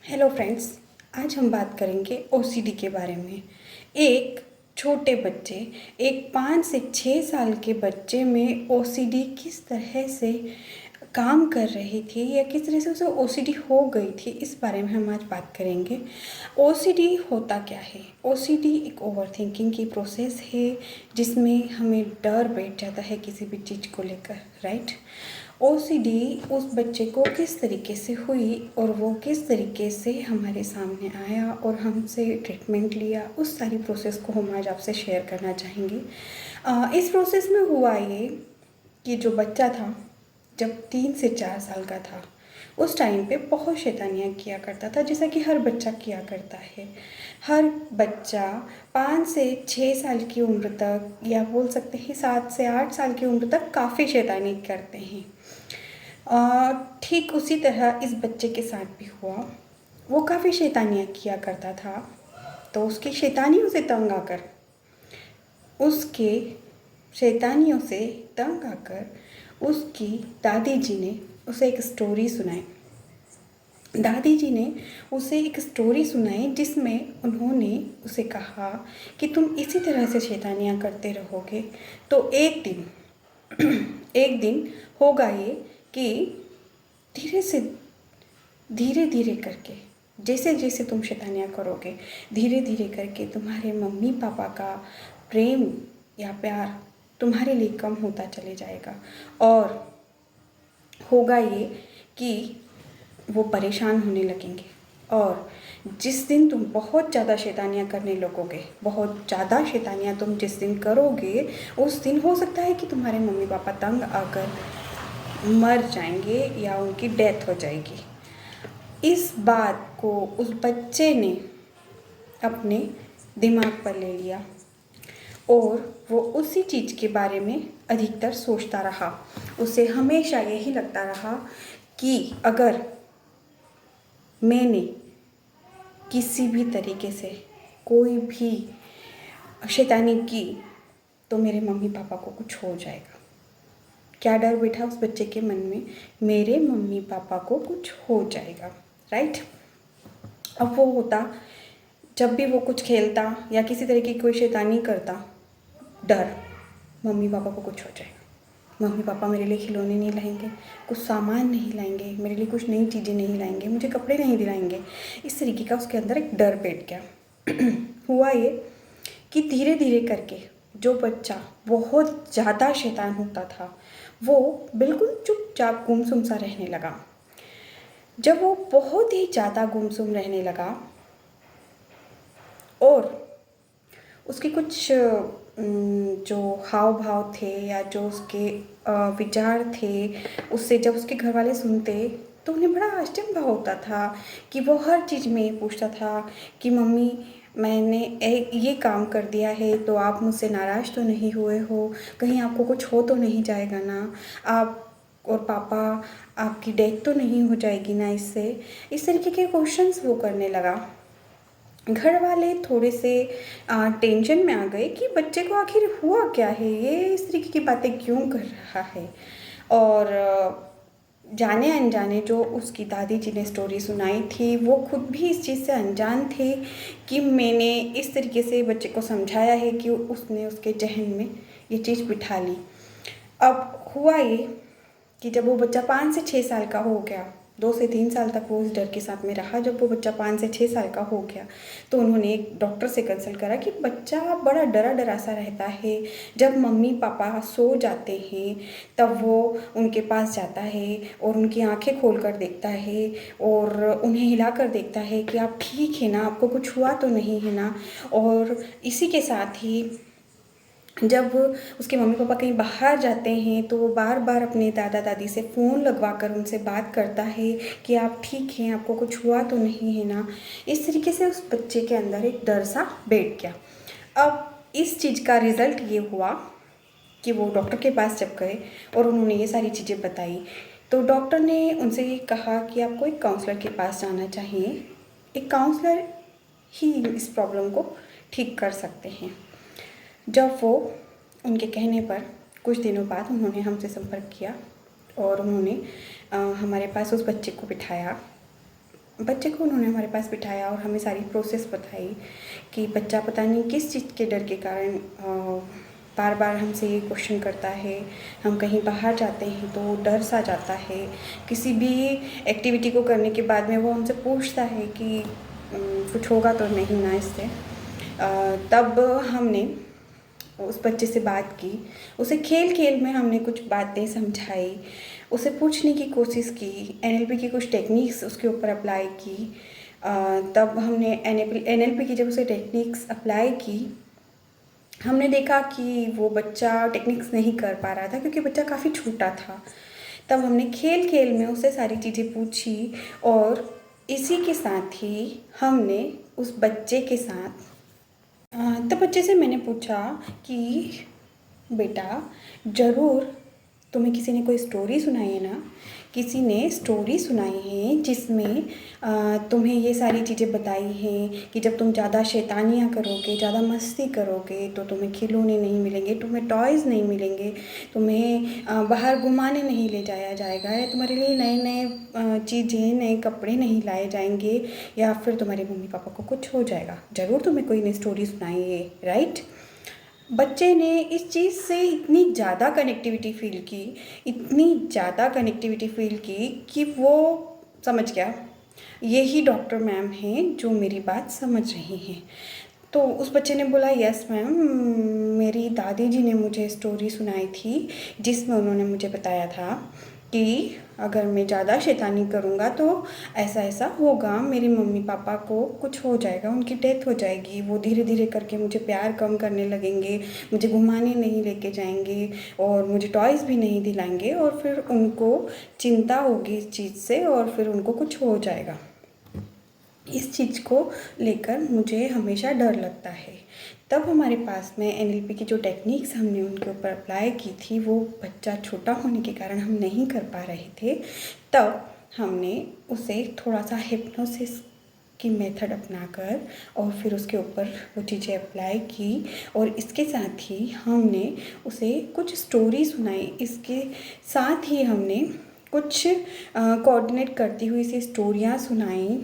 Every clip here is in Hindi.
Hello friends. आज हम बात करेंगे ओसीडी के बारे में। एक छोटे बच्चे, एक 5 से 6 साल के बच्चे में ओसीडी किस तरह से काम कर रही थी या किस तरह से उसे ओसीडी हो गई थी, इस बारे में हम आज बात करेंगे। ओसीडी होता क्या है? ओसीडी एक ओवरथिंकिंग की प्रोसेस है जिसमें हमें डर बैठ जाता है किसी भी चीज़ को लेकर, राइट। ओसीडी उस बच्चे को किस तरीके से हुई और वो किस तरीके से हमारे सामने आया और हमसे ट्रीटमेंट लिया, उस सारी प्रोसेस को हम आज आपसे शेयर करना चाहेंगे। इस प्रोसेस में हुआ ये कि जो बच्चा था, जब 3 से 4 साल का था, उस टाइम पे बहुत शैतानियाँ किया करता था, जैसा कि हर बच्चा किया करता है। हर बच्चा 5 से 6 साल की उम्र तक, या बोल सकते हैं 7 से 8 साल की उम्र तक काफ़ी शैतानी करते हैं। ठीक उसी तरह इस बच्चे के साथ भी हुआ। वो काफ़ी शैतानियाँ किया करता था, तो उसकी शैतानियों से तंग आकर उसकी दादी जी ने उसे एक स्टोरी सुनाई। दादी जी ने उसे एक स्टोरी सुनाई जिसमें उन्होंने उसे कहा कि तुम इसी तरह से शैतानियाँ करते रहोगे तो एक दिन होगा ये कि धीरे धीरे करके, जैसे जैसे तुम शैतानियाँ करोगे, धीरे धीरे करके तुम्हारे मम्मी पापा का प्रेम या प्यार तुम्हारे लिए कम होता चले जाएगा और होगा ये कि वो परेशान होने लगेंगे। और जिस दिन तुम बहुत ज़्यादा शैतानियाँ करने लगोगे, बहुत ज़्यादा शैतानियाँ तुम जिस दिन करोगे, उस दिन हो सकता है कि तुम्हारे मम्मी पापा तंग आकर मर जाएंगे या उनकी डेथ हो जाएगी। इस बात को उस बच्चे ने अपने दिमाग पर ले लिया और वो उसी चीज़ के बारे में अधिकतर सोचता रहा। उसे हमेशा यही लगता रहा कि अगर मैंने किसी भी तरीके से कोई भी शैतानी की तो मेरे मम्मी पापा को कुछ हो जाएगा। क्या डर बैठा उस बच्चे के मन में? मेरे मम्मी पापा को कुछ हो जाएगा, राइट। अब वो होता, जब भी वो कुछ खेलता या किसी तरह की कोई शैतानी करता, डर, मम्मी पापा को कुछ हो जाएगा, मम्मी पापा मेरे लिए खिलौने नहीं लाएंगे, कुछ सामान नहीं लाएंगे, मेरे लिए कुछ नई चीज़ें नहीं लाएंगे, मुझे कपड़े नहीं दिलाएंगे। इस तरीके का उसके अंदर एक डर बैठ गया। हुआ ये कि धीरे धीरे करके जो बच्चा बहुत ज़्यादा शैतान होता था वो बिल्कुल चुपचाप गुमसुम सा रहने लगा। जब वो बहुत ही ज़्यादा गुमसुम रहने लगा और उसके कुछ जो हाव भाव थे या जो उसके विचार थे, उससे जब उसके घर वाले सुनते तो उन्हें बड़ा आश्चर्य होता था कि वो हर चीज़ में ये पूछता था कि मम्मी, मैंने ये काम कर दिया है तो आप मुझसे नाराज़ तो नहीं हुए हो, कहीं आपको कुछ हो तो नहीं जाएगा ना, आप और पापा आपकी डेथ तो नहीं हो जाएगी ना इससे। इस तरीके के क्वेश्चंस वो करने लगा। घर वाले थोड़े से टेंशन में आ गए कि बच्चे को आखिर हुआ क्या है, ये इस तरीके की बातें क्यों कर रहा है। और जाने अनजाने जो उसकी दादी जी ने स्टोरी सुनाई थी वो खुद भी इस चीज़ से अनजान थे कि मैंने इस तरीके से बच्चे को समझाया है कि उसने उसके जहन में ये चीज़ बिठा ली। अब हुआ ये कि जब वो बच्चा 5 से 6 साल का हो गया, 2 से 3 साल तक वो उस डर के साथ में रहा। जब वो बच्चा 5 से 6 साल का हो गया तो उन्होंने एक डॉक्टर से कंसल्ट करा कि बच्चा बड़ा डरा सा रहता है, जब मम्मी पापा सो जाते हैं तब वो उनके पास जाता है और उनकी आंखें खोल कर देखता है और उन्हें हिला कर देखता है कि आप ठीक है ना, आपको कुछ हुआ तो नहीं है ना। और इसी के साथ ही जब उसके मम्मी पापा कहीं बाहर जाते हैं तो वो बार बार अपने दादा दादी से फ़ोन लगवा कर उनसे बात करता है कि आप ठीक हैं, आपको कुछ हुआ तो नहीं है ना। इस तरीके से उस बच्चे के अंदर एक डर सा बैठ गया। अब इस चीज़ का रिज़ल्ट ये हुआ कि वो डॉक्टर के पास जब गए और उन्होंने ये सारी चीज़ें बताई तो डॉक्टर ने उनसे ये कहा कि आपको एक काउंसलर के पास जाना चाहिए, एक काउंसलर ही इस प्रॉब्लम को ठीक कर सकते हैं। जब वो उनके कहने पर कुछ दिनों बाद उन्होंने हमसे संपर्क किया और उन्होंने हमारे पास उस बच्चे को बिठाया बच्चे को उन्होंने हमारे पास बिठाया और हमें सारी प्रोसेस बताई कि बच्चा पता नहीं किस चीज़ के डर के कारण बार बार हमसे ये क्वेश्चन करता है। हम कहीं बाहर जाते हैं तो डर सा जाता है। किसी भी एक्टिविटी को करने के बाद में वो हमसे पूछता है कि कुछ होगा तो नहीं ना इससे। तब हमने उस बच्चे से बात की, उसे खेल खेल में हमने कुछ बातें समझाई, उसे पूछने की कोशिश की, एनएलपी की कुछ टेक्निक्स उसके ऊपर अप्लाई की। तब हमने एनएलपी की जब उसे टेक्निक्स अप्लाई की, हमने देखा कि वो बच्चा टेक्निक्स नहीं कर पा रहा था क्योंकि बच्चा काफ़ी छोटा था। तब हमने खेल खेल में उससे सारी चीज़ें पूछी और इसी के साथ ही हमने उस बच्चे के साथ तब बच्चे से मैंने पूछा कि बेटा, ज़रूर तुम्हें किसी ने कोई स्टोरी सुनाई है ना, किसी ने स्टोरी सुनाई है जिसमें तुम्हें ये सारी चीज़ें बताई हैं कि जब तुम ज़्यादा शैतानियाँ करोगे, ज़्यादा मस्ती करोगे तो तुम्हें खिलौने नहीं मिलेंगे, तुम्हें टॉयज़ नहीं मिलेंगे, तुम्हें बाहर घुमाने नहीं ले जाया जाएगा, या तुम्हारे लिए नए नए चीज़ें, नए कपड़े नहीं लाए जाएंगे, या फिर तुम्हारे मम्मी पापा को कुछ हो जाएगा। ज़रूर तुम्हें कोई ने स्टोरी सुनाई है, राइट। बच्चे ने इस चीज़ से इतनी ज़्यादा कनेक्टिविटी फ़ील की, इतनी ज़्यादा कनेक्टिविटी फ़ील की कि वो समझ गया यही डॉक्टर मैम हैं जो मेरी बात समझ रही हैं। तो उस बच्चे ने बोला, यस मैम, मेरी दादी जी ने मुझे स्टोरी सुनाई थी जिसमें उन्होंने मुझे बताया था कि अगर मैं ज़्यादा शैतानी करूँगा तो ऐसा ऐसा होगा, मेरे मम्मी पापा को कुछ हो जाएगा, उनकी डेथ हो जाएगी, वो धीरे धीरे करके मुझे प्यार कम करने लगेंगे, मुझे घुमाने नहीं लेके जाएंगे और मुझे टॉयज़ भी नहीं दिलाएंगे, और फिर उनको चिंता होगी इस चीज़ से और फिर उनको कुछ हो जाएगा। इस चीज़ को लेकर मुझे हमेशा डर लगता है। तब हमारे पास में एनएलपी की जो टेक्निक्स हमने उनके ऊपर अप्लाई की थी, वो बच्चा छोटा होने के कारण हम नहीं कर पा रहे थे। तब हमने उसे थोड़ा सा हिप्नोसिस की मेथड अपनाकर और फिर उसके ऊपर वो चीज़ें अप्लाई की, और इसके साथ ही हमने उसे कुछ स्टोरी सुनाई। इसके साथ ही हमने कुछ कोऑर्डिनेट करती हुई सी स्टोरियाँ सुनाई।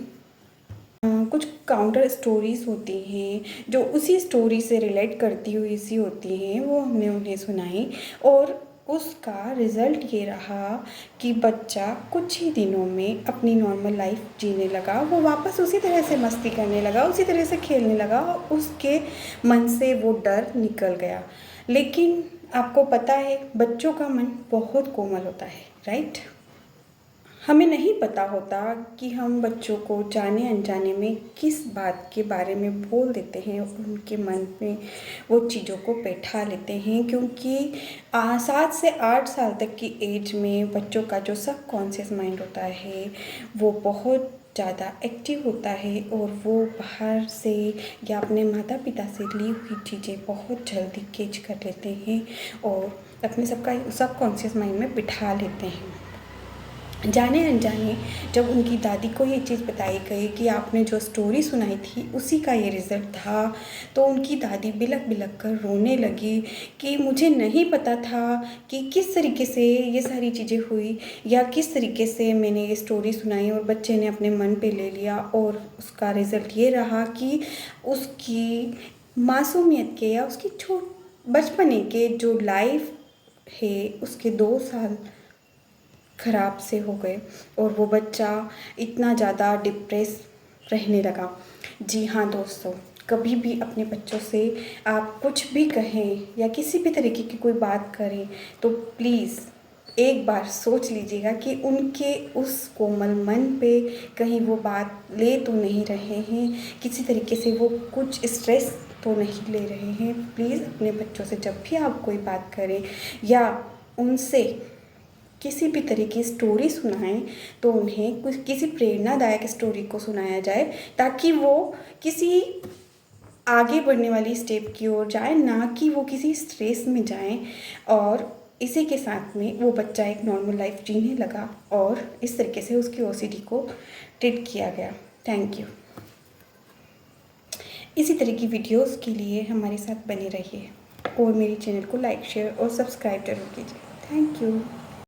कुछ काउंटर स्टोरीज़ होती हैं जो उसी स्टोरी से रिलेट करती हुई सी होती हैं, वो हमने उन्हें सुनाई, और उसका रिज़ल्ट ये रहा कि बच्चा कुछ ही दिनों में अपनी नॉर्मल लाइफ जीने लगा। वो वापस उसी तरह से मस्ती करने लगा, उसी तरह से खेलने लगा, उसके मन से वो डर निकल गया। लेकिन आपको पता है, बच्चों का मन बहुत कोमल होता है, राइट। हमें नहीं पता होता कि हम बच्चों को जाने अनजाने में किस बात के बारे में बोल देते हैं, उनके मन में वो चीज़ों को बैठा लेते हैं, क्योंकि 7 से 8 साल तक की एज में बच्चों का जो सबकॉन्शियस माइंड होता है वो बहुत ज़्यादा एक्टिव होता है, और वो बाहर से या अपने माता पिता से ली हुई चीज़ें बहुत जल्दी कैच कर लेते हैं और अपने सबकॉन्शियस माइंड में बिठा लेते हैं। जाने अनजाने जब उनकी दादी को ये चीज़ बताई गई कि आपने जो स्टोरी सुनाई थी उसी का ये रिज़ल्ट था, तो उनकी दादी बिलख बिलख कर रोने लगी कि मुझे नहीं पता था कि किस तरीके से ये सारी चीज़ें हुई, या किस तरीके से मैंने ये स्टोरी सुनाई और बच्चे ने अपने मन पे ले लिया, और उसका रिज़ल्ट ये रहा कि उसकी मासूमियत के या उसकी बचपने के जो लाइफ है उसके 2 साल ख़राब से हो गए, और वो बच्चा इतना ज़्यादा डिप्रेस रहने लगा। जी हाँ दोस्तों, कभी भी अपने बच्चों से आप कुछ भी कहें या किसी भी तरीके की कोई बात करें तो प्लीज़ एक बार सोच लीजिएगा कि उनके उस कोमल मन पे कहीं वो बात ले तो नहीं रहे हैं, किसी तरीके से वो कुछ स्ट्रेस तो नहीं ले रहे हैं। प्लीज़ अपने बच्चों से जब भी आप कोई बात करें या उनसे किसी भी तरह की स्टोरी सुनाएं तो उन्हें कुछ किसी प्रेरणादायक स्टोरी को सुनाया जाए, ताकि वो किसी आगे बढ़ने वाली स्टेप की ओर जाए, ना कि वो किसी स्ट्रेस में जाएं। और इसी के साथ में वो बच्चा एक नॉर्मल लाइफ जीने लगा, और इस तरीके से उसकी ओसीडी को ट्रीट किया गया। Thank you. इसी तरह की वीडियोस के लिए हमारे साथ बने रहिए और मेरे चैनल को लाइक, शेयर और सब्सक्राइब जरूर कीजिए। Thank you.